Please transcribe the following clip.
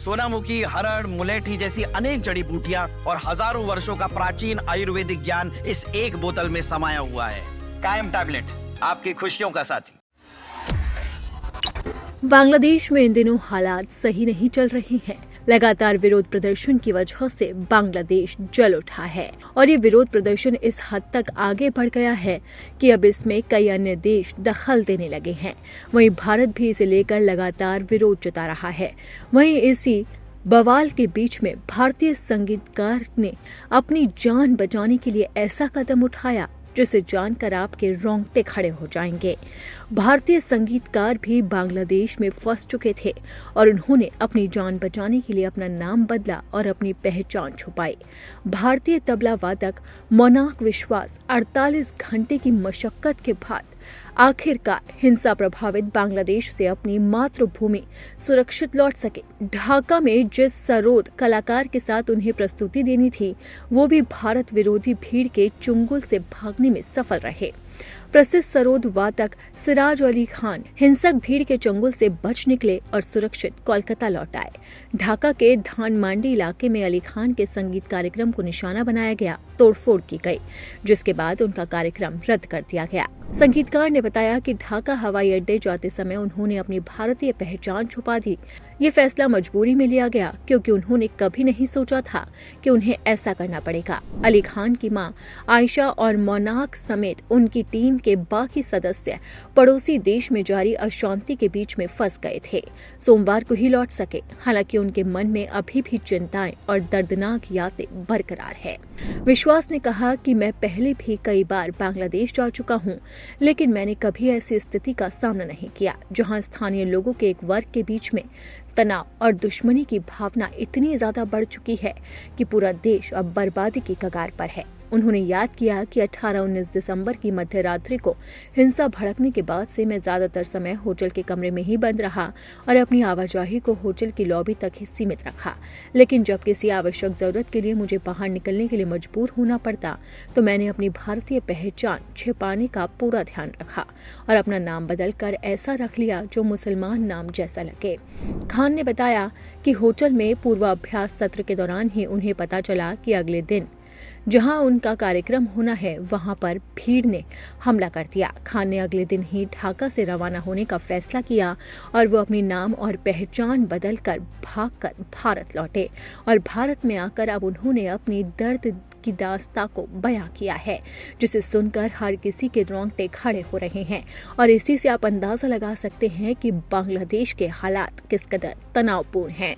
सोनामुखी, हरड़, मुलेठी जैसी अनेक जड़ी बूटियां और हजारों वर्षों का प्राचीन आयुर्वेदिक ज्ञान इस एक बोतल में समाया हुआ है। कायम टैबलेट, आपकी खुशियों का साथी। बांग्लादेश में इन दिनों हालात सही नहीं चल रहे हैं। लगातार विरोध प्रदर्शन की वजह से बांग्लादेश जल उठा है और ये विरोध प्रदर्शन इस हद तक आगे बढ़ गया है कि अब इसमें कई अन्य देश दखल देने लगे हैं। वहीं भारत भी इसे लेकर लगातार विरोध जता रहा है। वहीं इसी बवाल के बीच में भारतीय संगीतकार ने अपनी जान बचाने के लिए ऐसा कदम उठाया जिसे जानकर आपके रोंगटे खड़े हो जाएंगे। भारतीय संगीतकार भी बांग्लादेश में फंस चुके थे और उन्होंने अपनी जान बचाने के लिए अपना नाम बदला और अपनी पहचान छुपाई। भारतीय तबला वादक मोनाक विश्वास 48 घंटे की मशक्कत के बाद आखिरकार हिंसा प्रभावित बांग्लादेश से अपनी मातृभूमि सुरक्षित लौट सके। ढाका में जिस सरोद कलाकार के साथ उन्हें प्रस्तुति देनी थी, वो भी भारत विरोधी भीड़ के चुंगल से भागने में सफल रहे। प्रसिद्ध सरोद वादक सिराज अली खान हिंसक भीड़ के चंगुल से बच निकले और सुरक्षित कोलकाता लौट आए। ढाका के धानमांडी इलाके में अली खान के संगीत कार्यक्रम को निशाना बनाया गया, तोड़फोड़ की गई, जिसके बाद उनका कार्यक्रम रद्द कर दिया गया। संगीतकार ने बताया कि ढाका हवाई अड्डे जाते समय उन्होंने अपनी भारतीय पहचान छुपा दी। ये फैसला मजबूरी में लिया गया क्योंकि उन्होंने कभी नहीं सोचा था कि उन्हें ऐसा करना पड़ेगा। अली खान की मां आयशा और मोनाक समेत उनकी टीम के बाकी सदस्य पड़ोसी देश में जारी अशांति के बीच में फंस गए थे। सोमवार को ही लौट सके। हालांकि उनके मन में अभी भी चिंताएं और दर्दनाक यादें बरकरार है। विश्वास ने कहा कि मैं पहले भी कई बार बांग्लादेश जा चुका हूं, लेकिन मैंने कभी ऐसी स्थिति का सामना नहीं किया जहां स्थानीय लोगों के एक वर्ग के बीच में तनाव और दुश्मनी की भावना इतनी ज्यादा बढ़ चुकी है कि पूरा देश अब बर्बादी की कगार पर है। उन्होंने याद किया कि 18-19 दिसंबर की मध्य रात्रि को हिंसा भड़कने के बाद से मैं ज्यादातर समय होटल के कमरे में ही बंद रहा और अपनी आवाजाही को होटल की लॉबी तक ही सीमित रखा। लेकिन जब किसी आवश्यक जरूरत के लिए मुझे बाहर निकलने के लिए मजबूर होना पड़ता तो मैंने अपनी भारतीय पहचान छिपाने का पूरा ध्यान रखा और अपना नाम बदलकर ऐसा रख लिया जो मुसलमान नाम जैसा लगे। खान ने बताया कि होटल में पूर्वाभ्यास सत्र के दौरान ही उन्हें पता चला कि अगले दिन जहां उनका कार्यक्रम होना है वहां पर भीड़ ने हमला कर दिया। खान ने अगले दिन ही ढाका से रवाना होने का फैसला किया और वो अपनी नाम और पहचान बदलकर भागकर भारत लौटे और भारत में आकर अब उन्होंने अपनी दर्द की दास्तां को बयां किया है, जिसे सुनकर हर किसी के रोंगटे खड़े हो रहे हैं। और इसी से आप अंदाजा लगा सकते हैं कि बांग्लादेश के हालात किस कदर तनावपूर्ण हैं।